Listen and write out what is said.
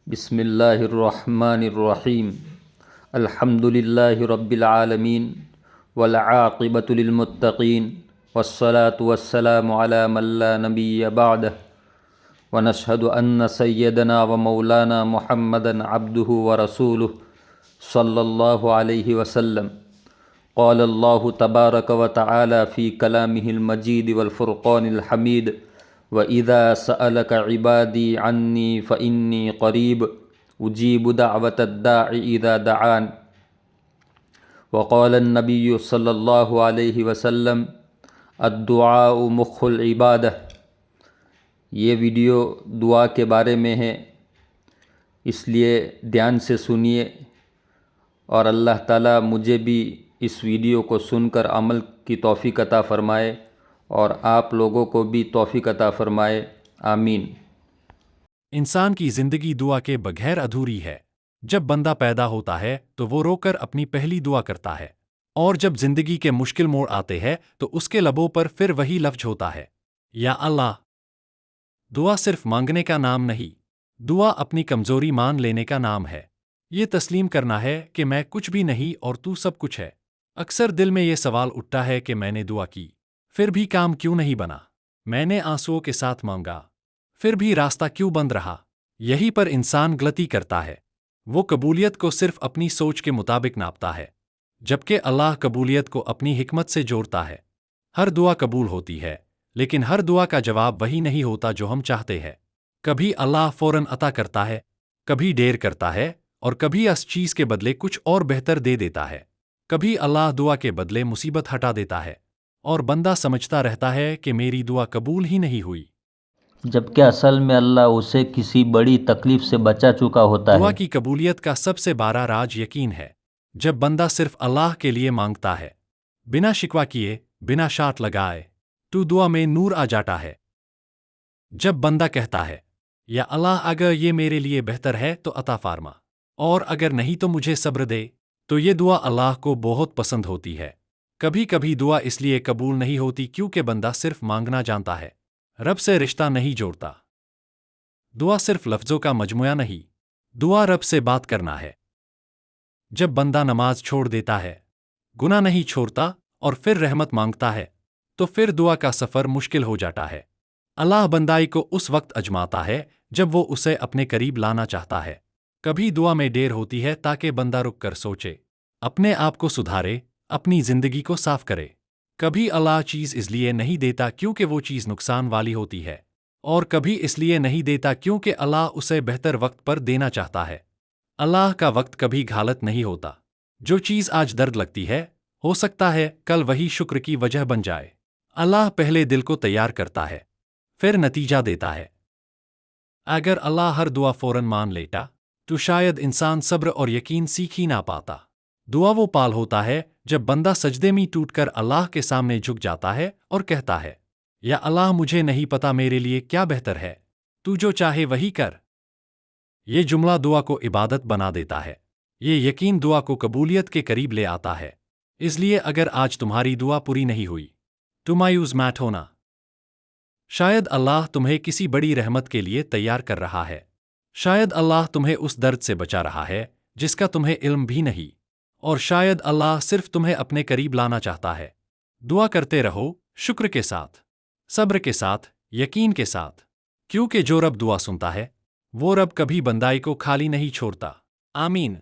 بسم اللہ الرحمن الرحیم الحمد للہ رب العالمین والعاقبۃ للمتقین والصلاة والسلام علی من لا نبی بعدہ ونشہد ان سیدنا ومولانا محمدا عبدہ ورسولہ صلی اللہ علیہ وسلم قال اللہ تبارک وتعالی فی کلامہ المجید والفرقان الحمید وَإِذَا سَأَلَكَ عِبَادِي عَنِّي فَإِنِّي قَرِيبٌ أُجِيبُ دَعْوَةَ الدَّاعِ إِذَا دَعَانِ وقال النبی صلی اللہ علیہ وسلم الدعاء مخ العبادہ۔ یہ ویڈیو دعا کے بارے میں ہے، اس لیے دھیان سے سنیے اور اللہ تعالیٰ مجھے بھی اس ویڈیو کو سن کر عمل کی توفیق عطا فرمائے اور آپ لوگوں کو بھی توفیق عطا فرمائے، آمین۔ انسان کی زندگی دعا کے بغیر ادھوری ہے۔ جب بندہ پیدا ہوتا ہے تو وہ رو کر اپنی پہلی دعا کرتا ہے، اور جب زندگی کے مشکل موڑ آتے ہیں تو اس کے لبوں پر پھر وہی لفظ ہوتا ہے، یا اللہ۔ دعا صرف مانگنے کا نام نہیں، دعا اپنی کمزوری مان لینے کا نام ہے۔ یہ تسلیم کرنا ہے کہ میں کچھ بھی نہیں اور تو سب کچھ ہے۔ اکثر دل میں یہ سوال اٹھتا ہے کہ میں نے دعا کی، پھر بھی کام کیوں نہیں بنا؟ میں نے آنسوؤں کے ساتھ مانگا، پھر بھی راستہ کیوں بند رہا؟ یہی پر انسان غلطی کرتا ہے۔ وہ قبولیت کو صرف اپنی سوچ کے مطابق ناپتا ہے، جبکہ اللہ قبولیت کو اپنی حکمت سے جوڑتا ہے۔ ہر دعا قبول ہوتی ہے، لیکن ہر دعا کا جواب وہی نہیں ہوتا جو ہم چاہتے ہیں۔ کبھی اللہ فوراً عطا کرتا ہے، کبھی دیر کرتا ہے، اور کبھی اس چیز کے بدلے کچھ اور بہتر دے دیتا ہے۔ کبھی اللہ دعا کے بدلے مصیبت ہٹا دیتا ہے، اور بندہ سمجھتا رہتا ہے کہ میری دعا قبول ہی نہیں ہوئی، جبکہ اصل میں اللہ اسے کسی بڑی تکلیف سے بچا چکا ہوتا دعا ہے۔ کی قبولیت کا سب سے بڑا راز یقین ہے۔ جب بندہ صرف اللہ کے لیے مانگتا ہے، بنا شکوہ کیے، بنا شرط لگائے، تو دعا میں نور آ جاتا ہے۔ جب بندہ کہتا ہے، یا اللہ اگر یہ میرے لیے بہتر ہے تو عطا فرما، اور اگر نہیں تو مجھے صبر دے، تو یہ دعا اللہ کو بہت پسند ہوتی ہے۔ کبھی کبھی دعا اس لیے قبول نہیں ہوتی کیونکہ بندہ صرف مانگنا جانتا ہے، رب سے رشتہ نہیں جوڑتا۔ دعا صرف لفظوں کا مجموعہ نہیں، دعا رب سے بات کرنا ہے۔ جب بندہ نماز چھوڑ دیتا ہے، گناہ نہیں چھوڑتا، اور پھر رحمت مانگتا ہے، تو پھر دعا کا سفر مشکل ہو جاتا ہے۔ اللہ بندائی کو اس وقت آزماتا ہے جب وہ اسے اپنے قریب لانا چاہتا ہے۔ کبھی دعا میں دیر ہوتی ہے تاکہ بندہ رک کر سوچے، اپنے آپ کو سدھارے، اپنی زندگی کو صاف کرے۔ کبھی اللہ چیز اس لیے نہیں دیتا کیونکہ وہ چیز نقصان والی ہوتی ہے، اور کبھی اس لیے نہیں دیتا کیونکہ اللہ اسے بہتر وقت پر دینا چاہتا ہے۔ اللہ کا وقت کبھی غلط نہیں ہوتا۔ جو چیز آج درد لگتی ہے، ہو سکتا ہے کل وہی شکر کی وجہ بن جائے۔ اللہ پہلے دل کو تیار کرتا ہے، پھر نتیجہ دیتا ہے۔ اگر اللہ ہر دعا فوراً مان لیتا تو شاید انسان صبر اور یقین سیکھ ہی نہ پاتا۔ دعا وہ پال ہوتا ہے جب بندہ سجدے میں ٹوٹ کر اللہ کے سامنے جھک جاتا ہے اور کہتا ہے، یا اللہ مجھے نہیں پتا میرے لیے کیا بہتر ہے، تو جو چاہے وہی کر۔ یہ جملہ دعا کو عبادت بنا دیتا ہے۔ یہ یقین دعا کو قبولیت کے قریب لے آتا ہے۔ اس لیے اگر آج تمہاری دعا پوری نہیں ہوئی تو مایوس مت ہونا۔ شاید اللہ تمہیں کسی بڑی رحمت کے لیے تیار کر رہا ہے۔ شاید اللہ تمہیں اس درد سے بچا رہا ہے جس کا تمہیں علم بھی نہیں، اور شاید اللہ صرف تمہیں اپنے قریب لانا چاہتا ہے۔ دعا کرتے رہو، شکر کے ساتھ، صبر کے ساتھ، یقین کے ساتھ، کیونکہ جو رب دعا سنتا ہے، وہ رب کبھی بندائی کو خالی نہیں چھوڑتا۔ آمین۔